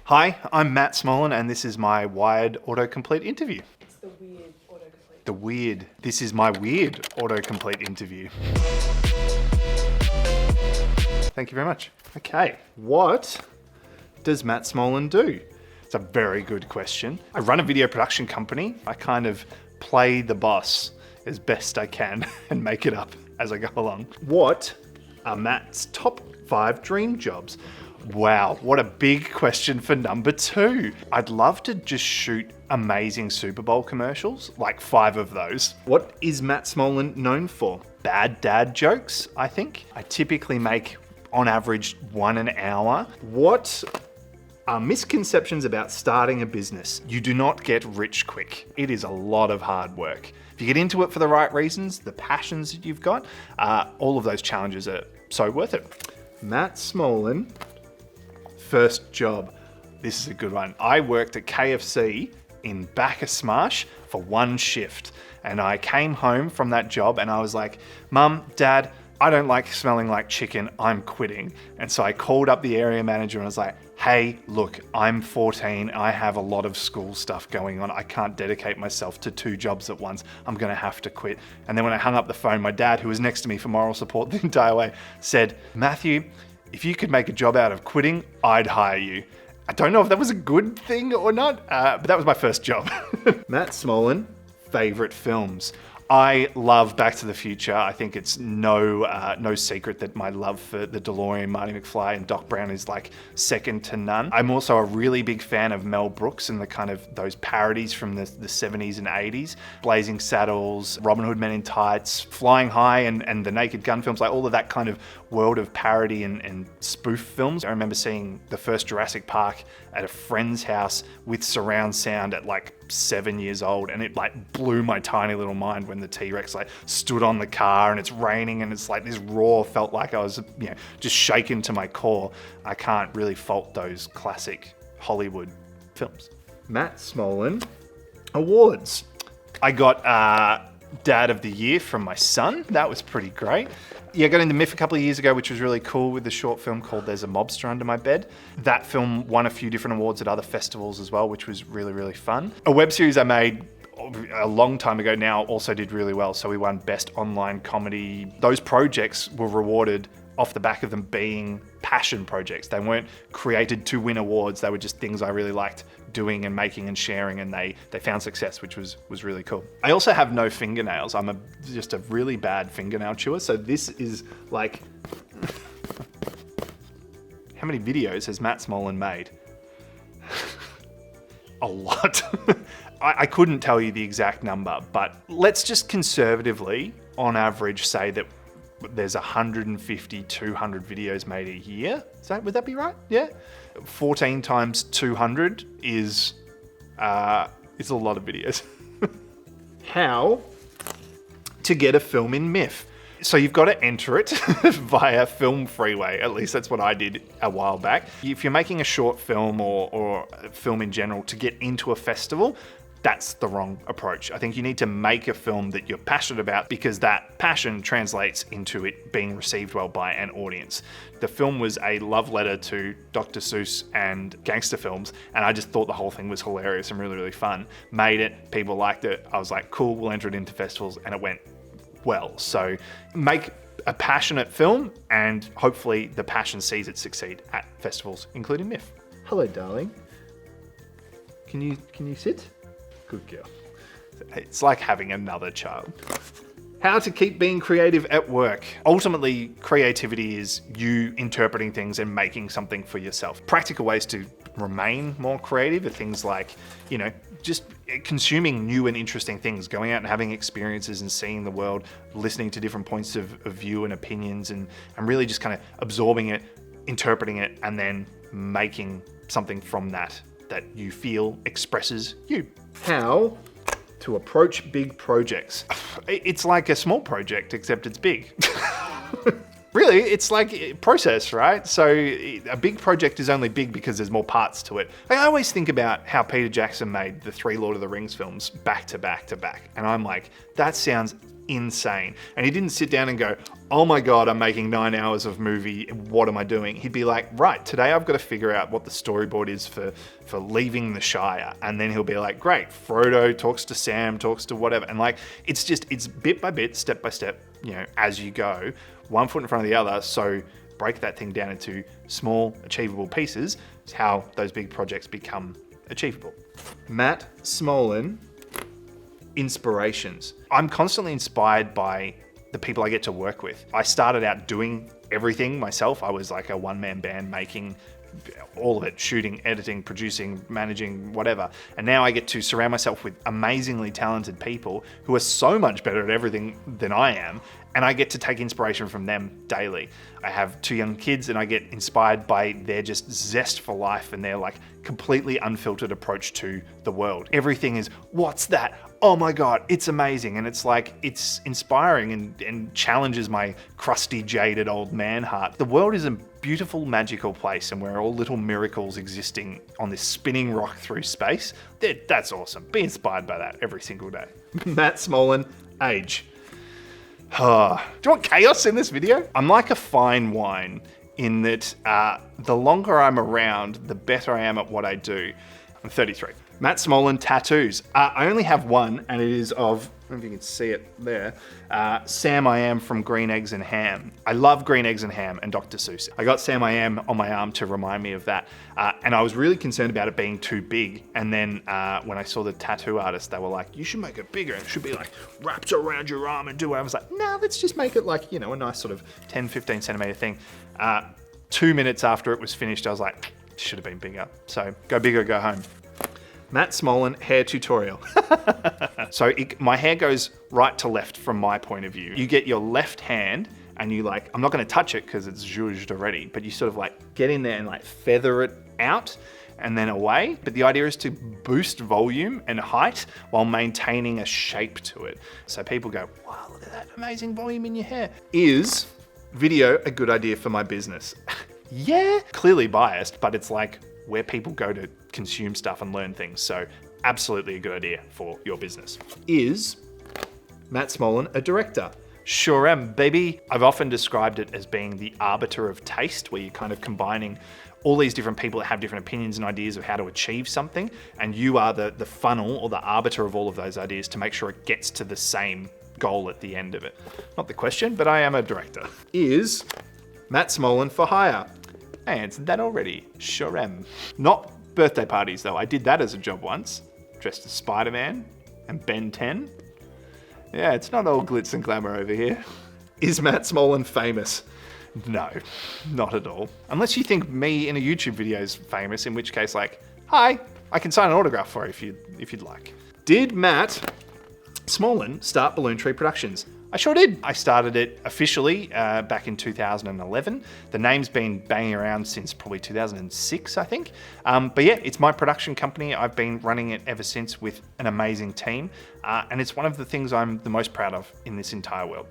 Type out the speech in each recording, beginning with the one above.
Hi, I'm Matt Smolin, and this is my Wired Autocomplete interview. It's the weird autocomplete. This is my weird autocomplete interview. Thank you very much. Okay, what does Matt Smolin do? It's a very good question. I run a video production company. I kind of play the boss as best I can and make it up as I go along. What are Matt's top 5 dream jobs? Wow, what a big question for number 2. I'd love to just shoot amazing Super Bowl commercials, like 5 of those. What is Matt Smolin known for? Bad dad jokes, I think. I typically make, on average, 1 an hour. What are misconceptions about starting a business? You do not get rich quick. It is a lot of hard work. If you get into it for the right reasons, the passions that you've got, all of those challenges are so worth it. Matt Smolin, first job. This is a good one. I worked at KFC in Bacchus Marsh for 1 shift. And I came home from that job and I was like, Mum, Dad, I don't like smelling like chicken. I'm quitting. And so I called up the area manager and I was like, hey, look, I'm 14. I have a lot of school stuff going on. I can't dedicate myself to 2 jobs at once. I'm going to have to quit. And then when I hung up the phone, my dad, who was next to me for moral support the entire way, said, Matthew, if you could make a job out of quitting, I'd hire you. I don't know if that was a good thing or not, but that was my first job. Matt Smolin, favorite films. I love Back to the Future. I think it's no secret that my love for the DeLorean, Marty McFly, and Doc Brown is like second to none. I'm also a really big fan of Mel Brooks and the kind of those parodies from the 70s and 80s. Blazing Saddles, Robin Hood Men in Tights, Flying High, and the Naked Gun films, like all of that kind of world of parody and spoof films. I remember seeing the first Jurassic Park at a friend's house with surround sound at like 7 years old, and it like blew my tiny little mind when the T-Rex like stood on the car and it's raining and it's like this roar felt like I was, just shaken to my core. I can't really fault those classic Hollywood films. Matt Smolin, awards. I got Dad of the Year from my son. That was pretty great. Yeah, I got into MIFF a couple of years ago, which was really cool, with a short film called There's a Mobster Under My Bed. That film won a few different awards at other festivals as well, which was really, really fun. A web series I made a long time ago now also did really well. So we won Best Online Comedy. Those projects were rewarded off the back of them being passion projects. They weren't created to win awards. They were just things I really liked doing and making and sharing, and they found success, which was really cool. I also have no fingernails. I'm just a really bad fingernail chewer. So this is like, how many videos has Matt Smolin made? A lot. I couldn't tell you the exact number, but let's just conservatively, on average, say that there's 150, 200 videos made a year. Would that be right? Yeah. 14 times 200 is a lot of videos. How to get a film in MIFF? So you've got to enter it via Film Freeway. At least that's what I did a while back. If you're making a short film or a film in general to get into a festival, that's the wrong approach. I think you need to make a film that you're passionate about, because that passion translates into it being received well by an audience. The film was a love letter to Dr. Seuss and gangster films, and I just thought the whole thing was hilarious and really, really fun. Made it, people liked it. I was like, cool, we'll enter it into festivals, and it went well. So make a passionate film, and hopefully the passion sees it succeed at festivals, including MIFF. Hello, darling. Can you sit? Good girl. It's like having another child. How to keep being creative at work. Ultimately, creativity is you interpreting things and making something for yourself. Practical ways to remain more creative are things like, just consuming new and interesting things, going out and having experiences and seeing the world, listening to different points of view and opinions, and really just kind of absorbing it, interpreting it, and then making something from that you feel expresses you. How to approach big projects. It's like a small project, except it's big. Really, it's like process, right? So a big project is only big because there's more parts to it. Like, I always think about how Peter Jackson made the 3 Lord of the Rings films back to back to back. And I'm like, that sounds insane. And he didn't sit down and go, oh my God, I'm making 9 hours of movie. What am I doing? He'd be like, right, today I've got to figure out what the storyboard is for leaving the Shire. And then he'll be like, great, Frodo talks to Sam, talks to whatever. And like, it's bit by bit, step by step, as you go, one foot in front of the other. So break that thing down into small, achievable pieces. It's how those big projects become achievable. Matt Smolin, inspirations. I'm constantly inspired by the people I get to work with. I started out doing everything myself. I was like a one-man band making all of it, shooting, editing, producing, managing, whatever. And now I get to surround myself with amazingly talented people who are so much better at everything than I am. And I get to take inspiration from them daily. I have 2 young kids and I get inspired by their just zest for life and their like completely unfiltered approach to the world. Everything is, what's that? Oh my God, it's amazing. And it's like, it's inspiring and challenges my crusty, jaded old man heart. The world is a beautiful, magical place and we're all little miracles existing on this spinning rock through space. That's awesome. Be inspired by that every single day. Matt Smolin, age. Do you want chaos in this video? I'm like a fine wine in that the longer I'm around, the better I am at what I do. I'm 33. Matt Smolin, tattoos. I only have one, and it is of, I don't know if you can see it there, Sam I Am from Green Eggs and Ham. I love Green Eggs and Ham and Dr. Seuss. I got Sam I Am on my arm to remind me of that, and I was really concerned about it being too big. And then when I saw the tattoo artist, they were like, you should make it bigger. It should be like wrapped around your arm and do it. I was like, no, let's just make it like, a nice sort of 10, 15 centimeter thing. 2 minutes after it was finished, I was like, it should have been bigger. So go big or go home. Matt Smolin, hair tutorial. So my hair goes right to left from my point of view. You get your left hand and you like, I'm not going to touch it because it's zhuzhed already, but you sort of like get in there and like feather it out and then away. But the idea is to boost volume and height while maintaining a shape to it. So people go, wow, look at that amazing volume in your hair. Is video a good idea for my business? Yeah, clearly biased, but it's like where people go to consume stuff and learn things. So absolutely a good idea for your business. Is Matt Smolin a director? Sure am, baby. I've often described it as being the arbiter of taste, where you're kind of combining all these different people that have different opinions and ideas of how to achieve something, and you are the funnel or the arbiter of all of those ideas to make sure it gets to the same goal at the end of it. Not the question, but I am a director. Is Matt Smolin for hire? I answered that already. Sure am. Not birthday parties though. I did that as a job once. Dressed as Spider-Man and Ben 10. Yeah, it's not all glitz and glamour over here. Is Matt Smolin famous? No, not at all. Unless you think me in a YouTube video is famous, in which case like, hi, I can sign an autograph for you if you'd like. Did Matt Smolin start Balloon Tree Productions? I sure did. I started it officially back in 2011. The name's been banging around since probably 2006, I think. But yeah, it's my production company. I've been running it ever since with an amazing team. And it's one of the things I'm the most proud of in this entire world.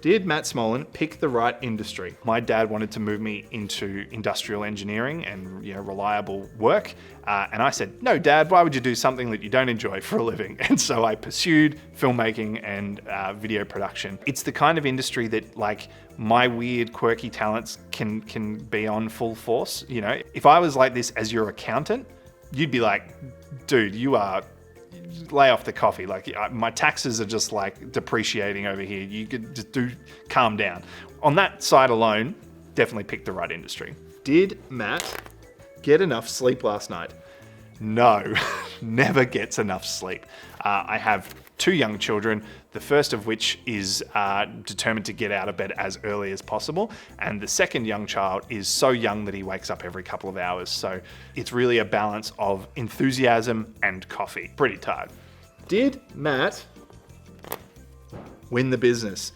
Did Matt Smolin pick the right industry? My dad wanted to move me into industrial engineering and reliable work. And I said, no, Dad, why would you do something that you don't enjoy for a living? And so I pursued filmmaking and video production. It's the kind of industry that like my weird, quirky talents can be on full force. If I was like this as your accountant, you'd be like, dude, lay off the coffee. Like my taxes are just like depreciating over here. You could just calm down. On that side alone, definitely pick the right industry. Did Matt get enough sleep last night? No, never gets enough sleep. I have 2 young children, the first of which is determined to get out of bed as early as possible. And the second young child is so young that he wakes up every couple of hours. So it's really a balance of enthusiasm and coffee. Pretty tired. Did Matt win the business?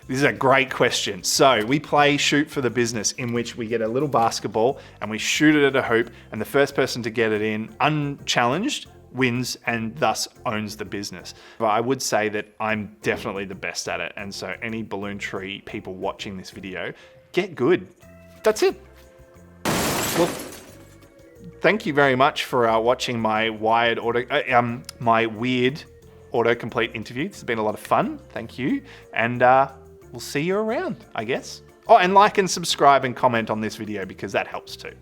This is a great question. So we play Shoot for the Business, in which we get a little basketball and we shoot it at a hoop, and the first person to get it in unchallenged wins and thus owns the business. But I would say that I'm definitely the best at it. And so any Balloon Tree people watching this video, get good. That's it. Well, thank you very much for watching my weird autocomplete interview. This has been a lot of fun. Thank you. And we'll see you around, I guess. Oh, and like and subscribe and comment on this video because that helps too.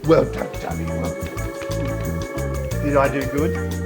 Well done, Dummy. Well done. Did I do good?